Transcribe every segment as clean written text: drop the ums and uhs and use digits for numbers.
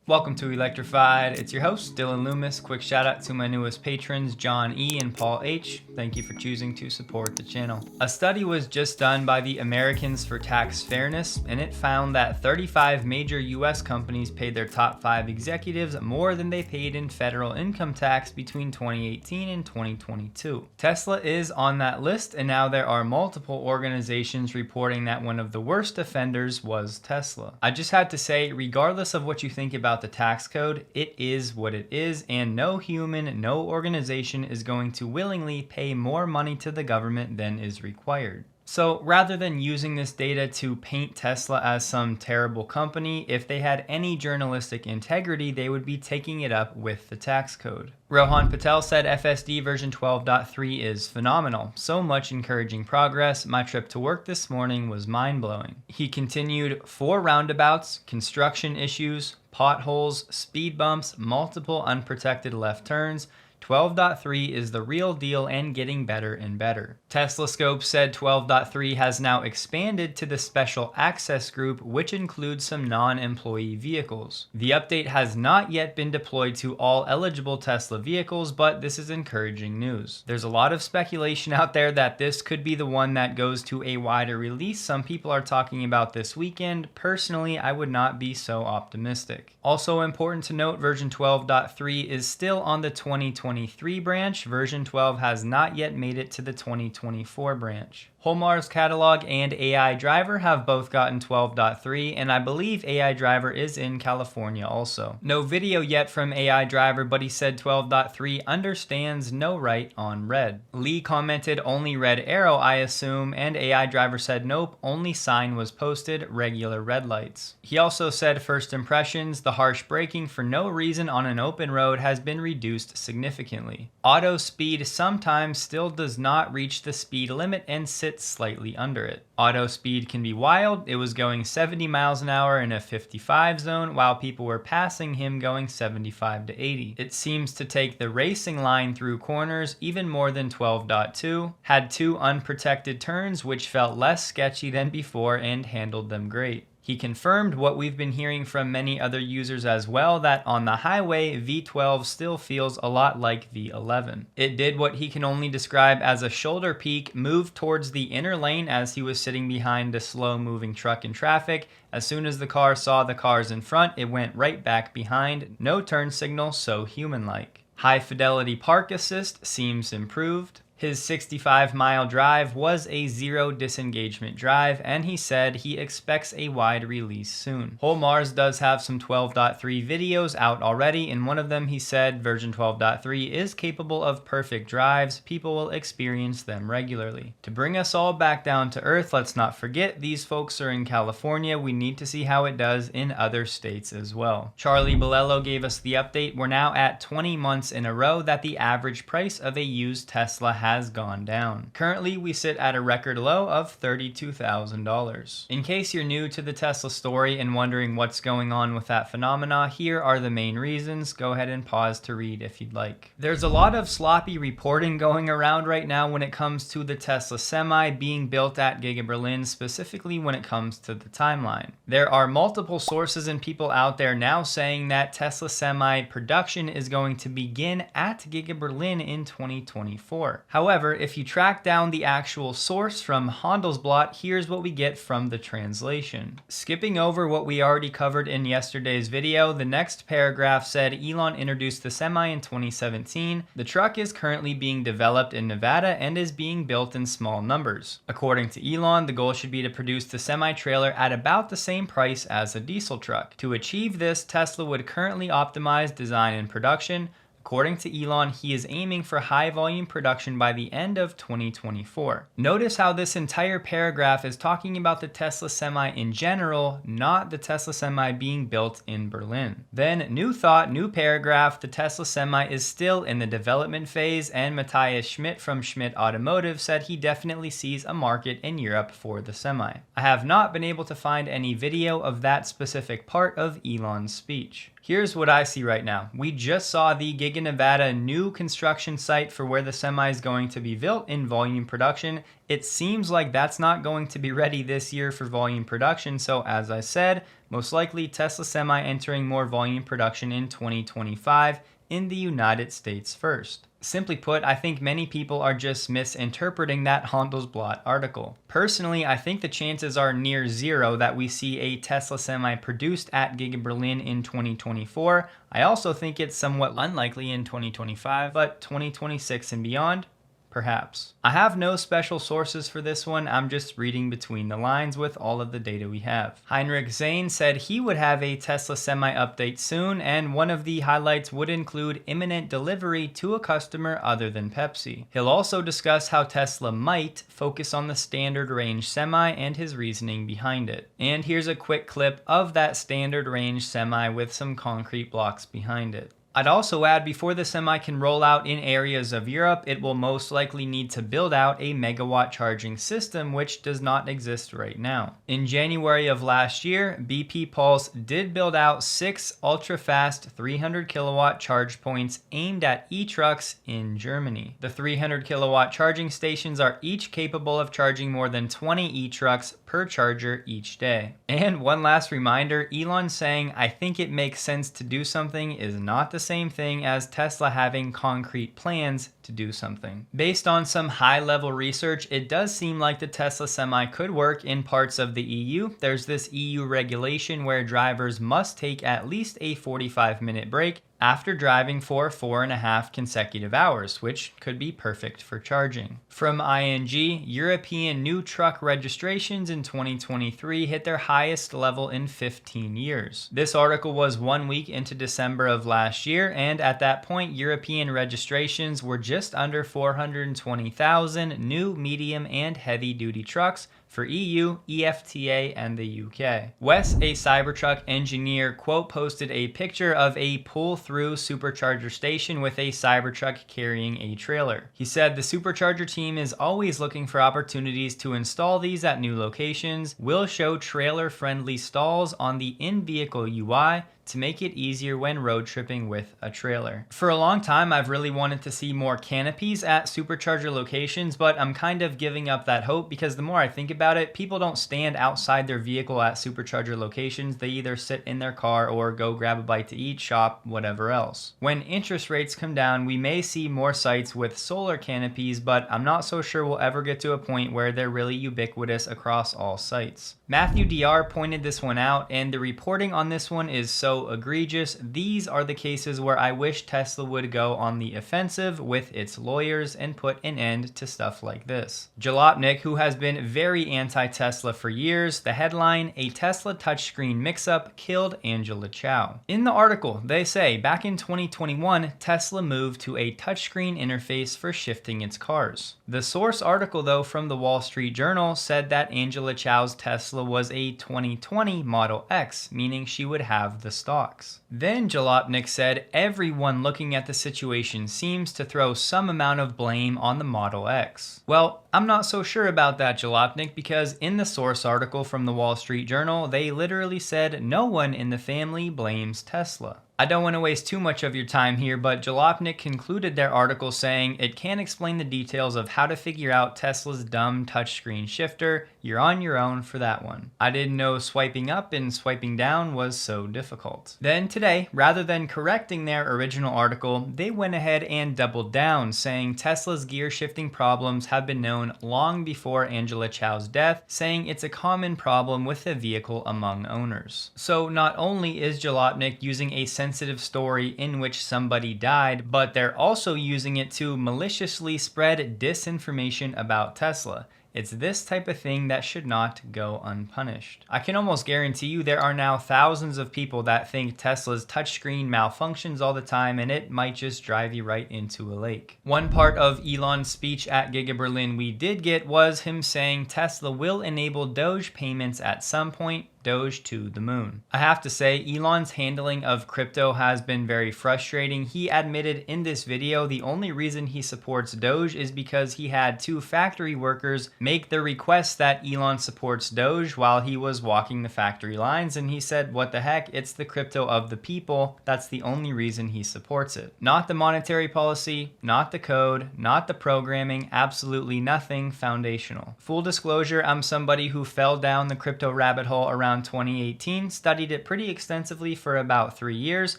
Welcome to Electrified. It's your host, Dylan Loomis. Quick shout out to my newest patrons, John E. and Paul H. Thank you for choosing to support the channel. A study was just done by the Americans for Tax Fairness, and it found that 35 major US companies paid their top 5 executives more than they paid in federal income tax between 2018 and 2022. Tesla is on that list, and now there are multiple organizations reporting that one of the worst offenders was Tesla. I just had to say, regardless of what you think about the tax code, it is what it is, and no human, no organization is going to willingly pay more money to the government than is required. So rather than using this data to paint Tesla as some terrible company, if they had any journalistic integrity, they would be taking it up with the tax code. Rohan Patel said FSD version 12.3 is phenomenal. So much encouraging progress. My trip to work this morning was mind-blowing. He continued, 4 roundabouts, construction issues, potholes, speed bumps, multiple unprotected left turns. 12.3 is the real deal and getting better and better. Tesla Scope said 12.3 has now expanded to the special access group, which includes some non-employee vehicles. The update has not yet been deployed to all eligible Tesla vehicles, but this is encouraging news. There's a lot of speculation out there that this could be the one that goes to a wider release. Some people are talking about this weekend. Personally, I would not be so optimistic. Also important to note, version 12.3 is still on the 2023 branch. Version 12 has not yet made it to the 2024 branch. Holmar's Catalog and AI Driver have both gotten 12.3, and I believe AI Driver is in California also. No video yet from AI Driver, but he said 12.3 understands no write on red. Lee commented only red arrow, I assume, and AI Driver said nope, only sign was posted, regular red lights. He also said first impressions, the harsh braking for no reason on an open road has been reduced significantly. Auto speed sometimes still does not reach the speed limit and sits slightly under it. Auto speed can be wild. It was going 70 miles an hour in a 55 zone while people were passing him going 75 to 80. It seems to take the racing line through corners even more than 12.2. Had 2 unprotected turns which felt less sketchy than before and handled them great. He confirmed what we've been hearing from many other users as well, that on the highway, V12 still feels a lot like V11. It did what he can only describe as a shoulder peak, moved towards the inner lane as he was sitting behind a slow-moving truck in traffic. As soon as the car saw the cars in front, it went right back behind. No turn signal, so human-like. High-fidelity park assist seems improved. His 65-mile drive was a zero disengagement drive, and he said he expects a wide release soon. Holmars does have some 12.3 videos out already. In one of them, he said version 12.3 is capable of perfect drives. People will experience them regularly. To bring us all back down to earth, let's not forget these folks are in California. We need to see how it does in other states as well. Charlie Bolello gave us the update. We're now at 20 months in a row that the average price of a used Tesla has gone down. Currently, we sit at a record low of $32,000. In case you're new to the Tesla story and wondering what's going on with that phenomena, here are the main reasons. Go ahead and pause to read if you'd like. There's a lot of sloppy reporting going around right now when it comes to the Tesla Semi being built at Giga Berlin, specifically when it comes to the timeline. There are multiple sources and people out there now saying that Tesla Semi production is going to begin at Giga Berlin in 2024. However, if you track down the actual source from Handelsblatt, here's what we get from the translation. Skipping over what we already covered in yesterday's video, the next paragraph said Elon introduced the Semi in 2017. The truck is currently being developed in Nevada and is being built in small numbers. According to Elon, the goal should be to produce the semi-trailer at about the same price as a diesel truck. To achieve this, Tesla would currently optimize design and production. According to Elon, he is aiming for high volume production by the end of 2024. Notice how this entire paragraph is talking about the Tesla Semi in general, not the Tesla Semi being built in Berlin. Then, new thought, new paragraph, the Tesla Semi is still in the development phase, and Matthias Schmidt from Schmidt Automotive said he definitely sees a market in Europe for the Semi. I have not been able to find any video of that specific part of Elon's speech. Here's what I see right now. We just saw the Giga Nevada new construction site for where the Semi is going to be built in volume production. It seems like that's not going to be ready this year for volume production. So as I said, most likely Tesla Semi entering more volume production in 2025 in the United States first. Simply put, I think many people are just misinterpreting that Handelsblatt article. Personally, I think the chances are near zero that we see a Tesla Semi produced at Giga Berlin in 2024. I also think it's somewhat unlikely in 2025, but 2026 and beyond, perhaps. I have no special sources for this one, I'm just reading between the lines with all of the data we have. Heinrich Zane said he would have a Tesla Semi update soon, and one of the highlights would include imminent delivery to a customer other than Pepsi. He'll also discuss how Tesla might focus on the standard range Semi and his reasoning behind it. And here's a quick clip of that standard range Semi with some concrete blocks behind it. I'd also add, before the Semi can roll out in areas of Europe, it will most likely need to build out a megawatt charging system, which does not exist right now. In January of last year, BP Pulse did build out 6 ultra-fast 300 kilowatt charge points aimed at e-trucks in Germany. The 300 kilowatt charging stations are each capable of charging more than 20 e-trucks per charger each day. And one last reminder, Elon saying, "I think it makes sense to do something," is not the same thing as Tesla having concrete plans to do something. Based on some high-level research, it does seem like the Tesla Semi could work in parts of the EU. There's this EU regulation where drivers must take at least a 45-minute break after driving for 4.5 consecutive hours, which could be perfect for charging. From ING, European new truck registrations in 2023 hit their highest level in 15 years. This article was 1 week into December of last year, and at that point, European registrations were just under 420,000 new medium and heavy-duty trucks for EU, EFTA, and the UK. Wes, a Cybertruck engineer, quote posted a picture of a pull-through supercharger station with a Cybertruck carrying a trailer. He said the supercharger team is always looking for opportunities to install these at new locations. We'll show trailer-friendly stalls on the in-vehicle UI to make it easier when road tripping with a trailer. For a long time, I've really wanted to see more canopies at supercharger locations, but I'm kind of giving up that hope because the more I think about it, people don't stand outside their vehicle at supercharger locations. They either sit in their car or go grab a bite to eat, shop, whatever else. When interest rates come down, we may see more sites with solar canopies, but I'm not so sure we'll ever get to a point where they're really ubiquitous across all sites. Matthew DR pointed this one out, and the reporting on this one is so egregious. These are the cases where I wish Tesla would go on the offensive with its lawyers and put an end to stuff like this. Jalopnik, who has been very anti-Tesla for years, the headline, "A Tesla touchscreen mix-up killed Angela Chow." In the article, they say, back in 2021, Tesla moved to a touchscreen interface for shifting its cars. The source article, though, from the Wall Street Journal said that Angela Chow's Tesla was a 2020 Model X, meaning she would have the stocks. Then Jalopnik said everyone looking at the situation seems to throw some amount of blame on the Model X. Well, I'm not so sure about that, Jalopnik, because in the source article from the Wall Street Journal, they literally said no one in the family blames Tesla. I don't want to waste too much of your time here, but Jalopnik concluded their article saying it can't explain the details of how to figure out Tesla's dumb touchscreen shifter. You're on your own for that one. I didn't know swiping up and swiping down was so difficult. Then today, rather than correcting their original article, they went ahead and doubled down, saying Tesla's gear shifting problems have been known long before Angela Chow's death, saying it's a common problem with the vehicle among owners. So not only is Jalopnik using a sensitive story in which somebody died, but they're also using it to maliciously spread disinformation about Tesla. It's this type of thing that should not go unpunished. I can almost guarantee you there are now thousands of people that think Tesla's touchscreen malfunctions all the time, and it might just drive you right into a lake. One part of Elon's speech at Giga Berlin we did get was him saying Tesla will enable Doge payments at some point, Doge to the moon. I have to say, Elon's handling of crypto has been very frustrating. He admitted in this video the only reason he supports Doge is because he had 2 factory workers make the request that Elon supports Doge while he was walking the factory lines, and he said, what the heck, it's the crypto of the people. That's the only reason he supports it. Not the monetary policy, not the code, not the programming, absolutely nothing foundational. Full disclosure, I'm somebody who fell down the crypto rabbit hole around around 2018, studied it pretty extensively for about 3 years.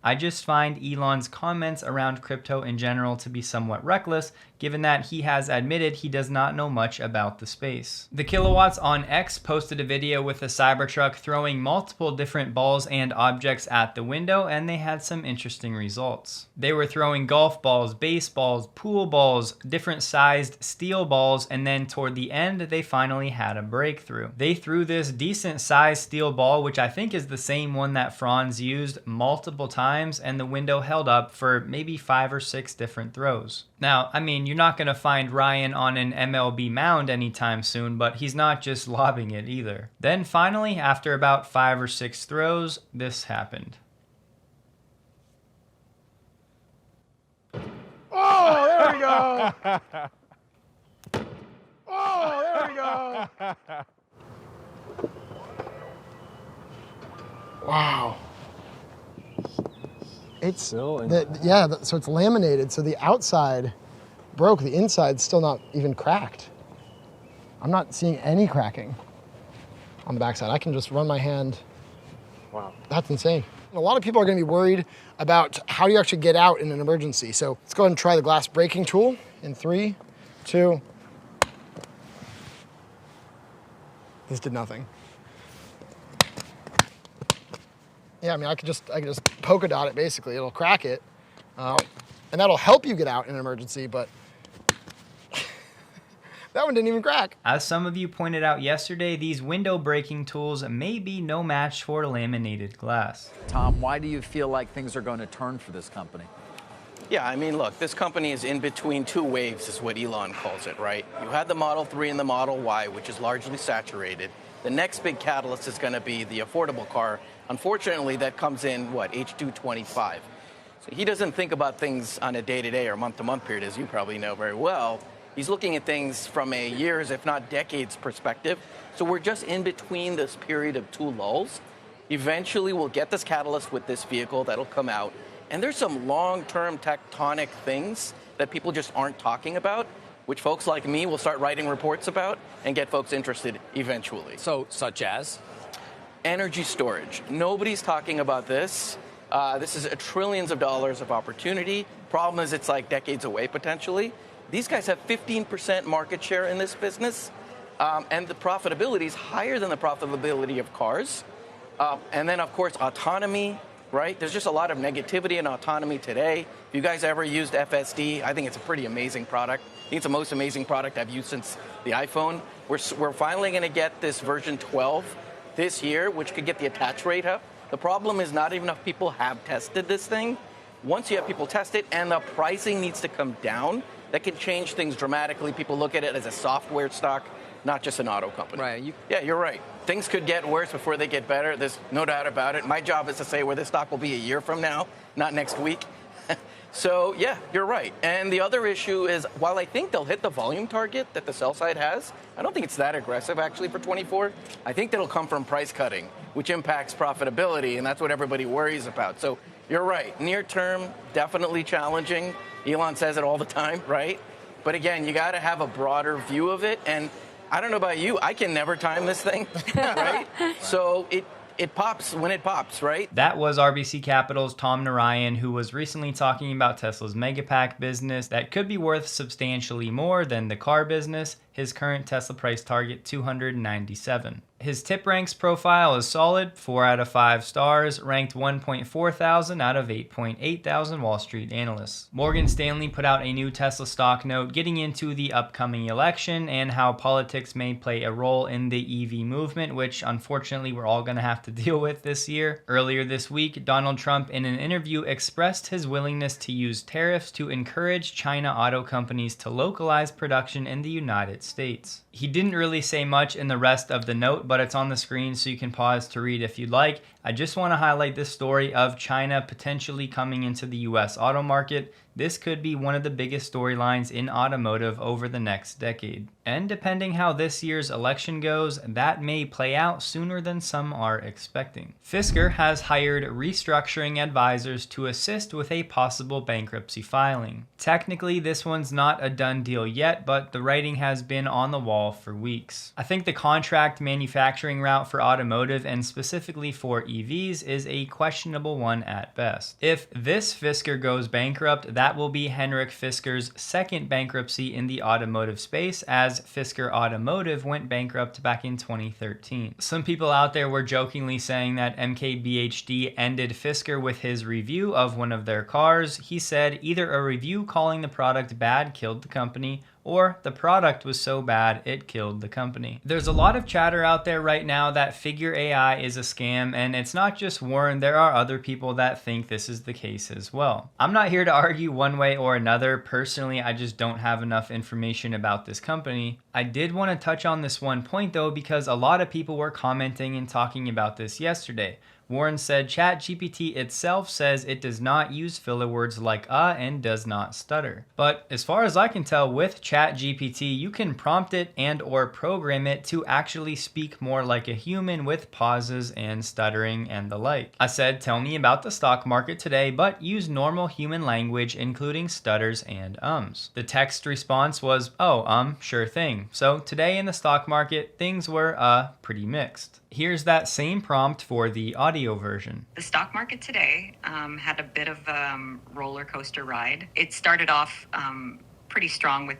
I just find Elon's comments around crypto in general to be somewhat reckless, given that he has admitted he does not know much about the space. The Kilowatts on X posted a video with a Cybertruck throwing multiple different balls and objects at the window, and they had some interesting results. They were throwing golf balls, baseballs, pool balls, different sized steel balls, and then toward the end, they finally had a breakthrough. They threw this decent sized steel ball, which I think is the same one that Franz used, multiple times, and the window held up for maybe 5 or 6 different throws. Now, I mean, you're not going to find Ryan on an MLB mound anytime soon, but he's not just lobbing it either. Then finally, after about 5 or 6 throws, this happened. Oh, there we go! Oh, there we go! Wow. It's so it's laminated, so the outside broke, the inside's still not even cracked. I'm not seeing any cracking on the backside. I can just run my hand. Wow. That's insane. A lot of people are gonna be worried about how do you actually get out in an emergency. So let's go ahead and try the glass breaking tool in 3, 2. This did nothing. Yeah, I mean, I could just polka dot it basically. It'll crack it, and that'll help you get out in an emergency, but that one didn't even crack. As some of you pointed out yesterday, these window breaking tools may be no match for laminated glass. Tom, why do you feel like things are going to turn for this company? Yeah, I mean, look, this company is in between 2 waves, is what Elon calls it, right? You had the Model 3 and the Model Y, which is largely saturated. The next big catalyst is going to be the affordable car. Unfortunately, that comes in, H2 25. So he doesn't think about things on a day-to-day or month-to-month period, as you probably know very well. He's looking at things from a years, if not decades, perspective. So we're just in between this period of 2 lulls. Eventually, we'll get this catalyst with this vehicle that'll come out. And there's some long-term tectonic things that people just aren't talking about, which folks like me will start writing reports about and get folks interested eventually. So, such as? Energy storage. Nobody's talking about this. This is trillions of dollars of opportunity. Problem is, it's like decades away potentially. These guys have 15% market share in this business, and the profitability is higher than the profitability of cars. And then, of course, autonomy, right? There's just a lot of negativity in autonomy today. If you guys ever used FSD, I think it's a pretty amazing product. I think it's the most amazing product I've used since the iPhone. We're finally going to get this version 12 this year, which could get the attach rate up. The problem is not even enough people have tested this thing. Once you have people test it and the pricing needs to come down, that can change things dramatically. People look at it as a software stock, not just an auto company. Right. Yeah, you're right. Things could get worse before they get better. There's no doubt about it. My job is to say where this stock will be a year from now, not next week. So, yeah, you're right. And the other issue is, while I think they'll hit the volume target that the sell side has, I don't think it's that aggressive, actually, for 24. I think that'll come from price cutting, which impacts profitability, and that's what everybody worries about. So, you're right. Near term, definitely challenging. Elon says it all the time, right? But again, you got to have a broader view of it. And I don't know about you, I can never time this thing, right? So it pops when it pops, right? That was RBC Capital's Tom Narayan, who was recently talking about Tesla's Megapack business that could be worth substantially more than the car business, his current Tesla price target $297. His tip ranks profile is solid, 4 out of 5 stars, ranked 1.4 thousand out of 8.8 thousand Wall Street analysts. Morgan Stanley put out a new Tesla stock note getting into the upcoming election and how politics may play a role in the EV movement, which unfortunately we're all going to have to deal with this year. Earlier this week, Donald Trump in an interview expressed his willingness to use tariffs to encourage China auto companies to localize production in the United States. He didn't really say much in the rest of the note, but it's on the screen so you can pause to read if you'd like. I just want to highlight this story of China potentially coming into the US auto market. This could be one of the biggest storylines in automotive over the next decade. And depending how this year's election goes, that may play out sooner than some are expecting. Fisker has hired restructuring advisors to assist with a possible bankruptcy filing. Technically, this one's not a done deal yet, but the writing has been on the wall for weeks. I think the contract manufacturing route for automotive and specifically for EVs is a questionable one at best. If this Fisker goes bankrupt, that will be Henrik Fisker's second bankruptcy in the automotive space, as Fisker Automotive went bankrupt back in 2013. Some people out there were jokingly saying that MKBHD ended Fisker with his review of one of their cars. He said either a review calling the product bad killed the company, or the product was so bad it killed the company. There's a lot of chatter out there right now that Figure AI is a scam, and it's not just Warren, there are other people that think this is the case as well. I'm not here to argue one way or another. Personally, I just don't have enough information about this company. I did want to touch on this one point though, because a lot of people were commenting and talking about this yesterday. Warren said ChatGPT itself says it does not use filler words like and does not stutter. But as far as I can tell, with ChatGPT, you can prompt it and or program it to actually speak more like a human with pauses and stuttering and the like. I said, tell me about the stock market today, but use normal human language, including stutters and ums. The text response was, oh, sure thing. So today in the stock market, things were pretty mixed. Here's that same prompt for the audio version. The stock market today had a bit of a roller coaster ride. It started off pretty strong with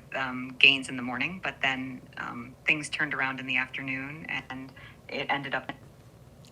gains in the morning, but then things turned around in the afternoon and it ended up...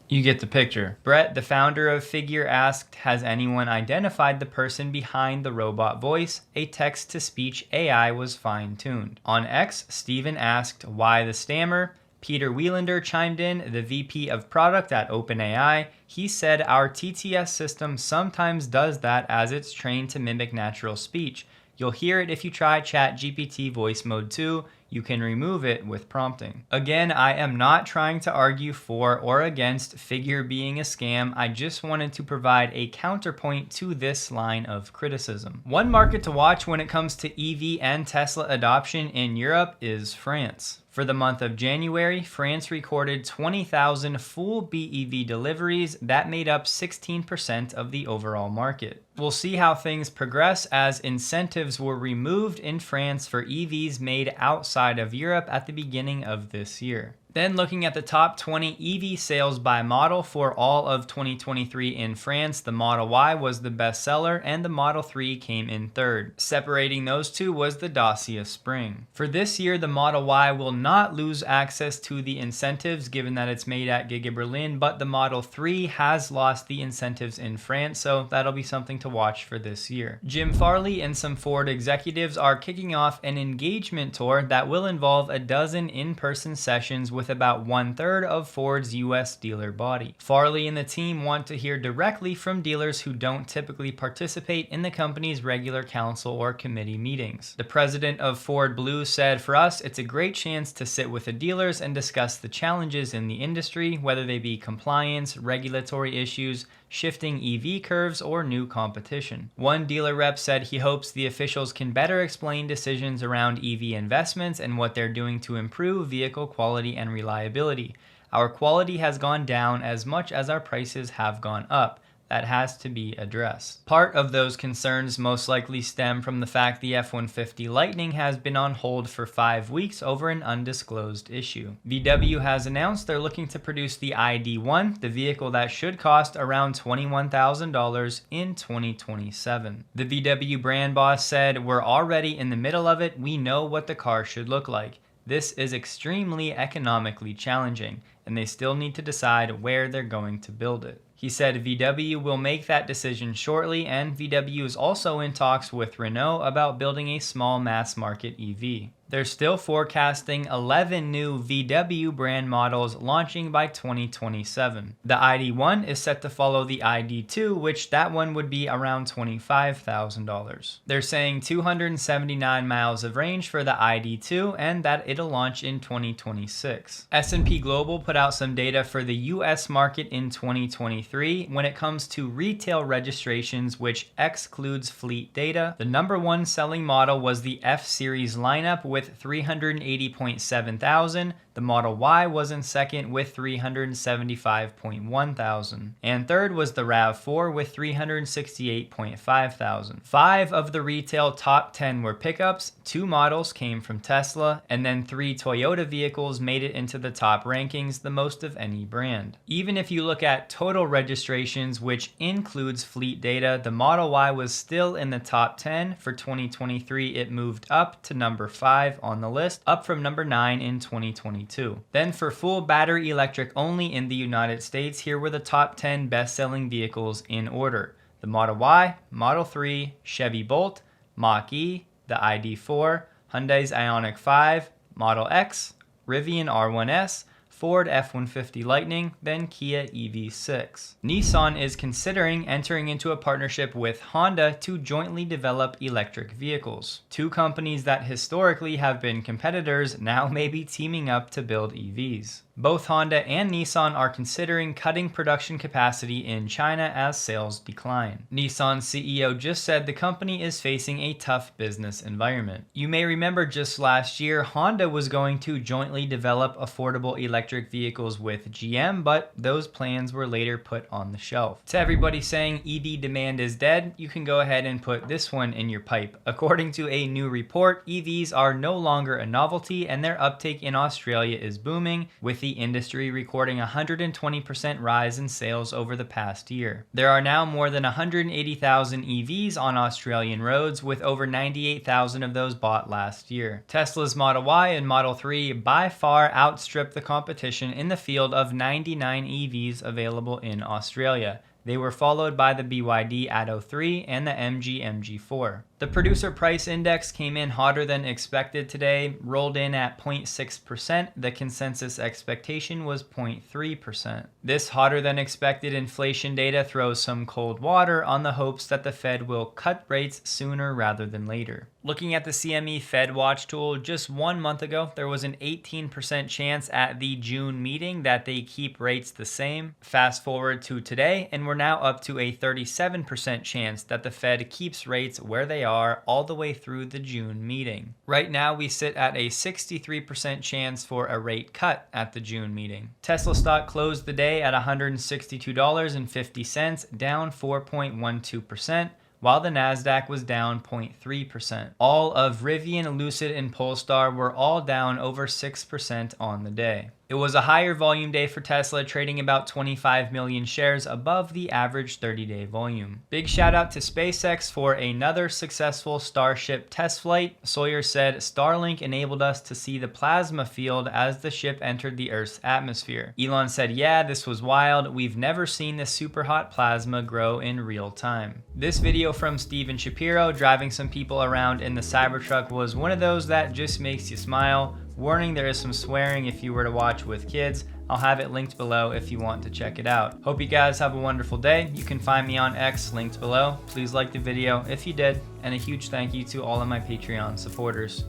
You get the picture. Brett, the founder of Figure, asked, has anyone identified the person behind the robot voice? A text-to-speech AI was fine-tuned. On X, Steven asked, why the stammer? Peter Wielander chimed in, the VP of product at OpenAI. He said our TTS system sometimes does that as it's trained to mimic natural speech. You'll hear it if you try ChatGPT voice mode 2. You can remove it with prompting. Again, I am not trying to argue for or against Figure being a scam. I just wanted to provide a counterpoint to this line of criticism. One market to watch when it comes to EV and Tesla adoption in Europe is France. For the month of January, France recorded 20,000 full BEV deliveries. That made up 16% of the overall market. We'll see how things progress as incentives were removed in France for EVs made outside of Europe at the beginning of this year. Then looking at the top 20 EV sales by model for all of 2023 in France, the Model Y was the best seller and the Model 3 came in third. Separating those two was the Dacia Spring. For this year, the Model Y will not lose access to the incentives given that it's made at Giga Berlin, but the Model 3 has lost the incentives in France, so that'll be something to watch for this year. Jim Farley and some Ford executives are kicking off an engagement tour that will involve a dozen in-person sessions with about 1/3 of Ford's US dealer body. Farley and the team want to hear directly from dealers who don't typically participate in the company's regular council or committee meetings. The president of Ford Blue said, for us, it's a great chance to sit with the dealers and discuss the challenges in the industry, whether they be compliance, regulatory issues, shifting EV curves, or new competition. One dealer rep said he hopes the officials can better explain decisions around EV investments and what they're doing to improve vehicle quality and reliability. Our quality has gone down as much as our prices have gone up. That has to be addressed. Part of those concerns most likely stem from the fact the F-150 Lightning has been on hold for 5 weeks over an undisclosed issue. VW has announced they're looking to produce the ID.1, the vehicle that should cost around $21,000 in 2027. The VW brand boss said, we're already in the middle of it, we know what the car should look like. This is extremely economically challenging, and they still need to decide where they're going to build it. He said VW will make that decision shortly, and VW is also in talks with Renault about building a small mass market EV. They're still forecasting 11 new VW brand models launching by 2027. The ID1 is set to follow the ID2, which that one would be around $25,000. They're saying 279 miles of range for the ID2 and that it'll launch in 2026. S&P Global put out some data for the US market in 2023 when it comes to retail registrations, which excludes fleet data. The number one selling model was the F-Series lineup with 380.7 thousand. The Model Y was in second with 375.1 thousand. And third was the RAV4 with 368.5 thousand. 5 of the retail top 10 were pickups, 2 models came from Tesla, and then 3 Toyota vehicles made it into the top rankings, the most of any brand. Even if you look at total registrations, which includes fleet data, the Model Y was still in the top 10. For 2023, it moved up to number 5 on the list, up from number 9 in 2022. Then for full battery electric only in the United States, here were the top 10 best-selling vehicles in order. The Model Y, Model 3, Chevy Bolt, Mach-E, the ID4, Hyundai's Ioniq 5, Model X, Rivian R1S, Ford F-150 Lightning, then Kia EV6. Nissan is considering entering into a partnership with Honda to jointly develop electric vehicles. 2 companies that historically have been competitors now may be teaming up to build EVs. Both Honda and Nissan are considering cutting production capacity in China as sales decline. Nissan's CEO just said the company is facing a tough business environment. You may remember just last year, Honda was going to jointly develop affordable electric vehicles with GM, but those plans were later put on the shelf. To everybody saying EV demand is dead, you can go ahead and put this one in your pipe. According to a new report, EVs are no longer a novelty and their uptake in Australia is booming, with the industry recording a 120% rise in sales over the past year. There are now more than 180,000 EVs on Australian roads, with over 98,000 of those bought last year. Tesla's Model Y and Model 3 by far outstripped the competition in the field of 99 EVs available in Australia. They were followed by the BYD Atto 3 and the MG MG4. The producer price index came in hotter than expected today, rolled in at 0.6%. The consensus expectation was 0.3%. This hotter than expected inflation data throws some cold water on the hopes that the Fed will cut rates sooner rather than later. Looking at the CME Fed Watch tool, just 1 month ago, there was an 18% chance at the June meeting that they keep rates the same. Fast forward to today, and we're now up to a 37% chance that the Fed keeps rates where they are all the way through the June meeting. Right now, we sit at a 63% chance for a rate cut at the June meeting. Tesla stock closed the day at $162.50, down 4.12%. while the Nasdaq was down 0.3%. All of Rivian, Lucid, and Polestar were all down over 6% on the day. It was a higher volume day for Tesla, trading about 25 million shares above the average 30-day volume. Big shout out to SpaceX for another successful Starship test flight. Sawyer said, "Starlink enabled us to see the plasma field as the ship entered the Earth's atmosphere." Elon said, "Yeah, this was wild. We've never seen this super hot plasma grow in real time." This video from Steven Shapiro driving some people around in the Cybertruck was one of those that just makes you smile. Warning, there is some swearing if you were to watch with kids. I'll have it linked below if you want to check it out. Hope you guys have a wonderful day. You can find me on X, linked below. Please like the video if you did, and a huge thank you to all of my Patreon supporters.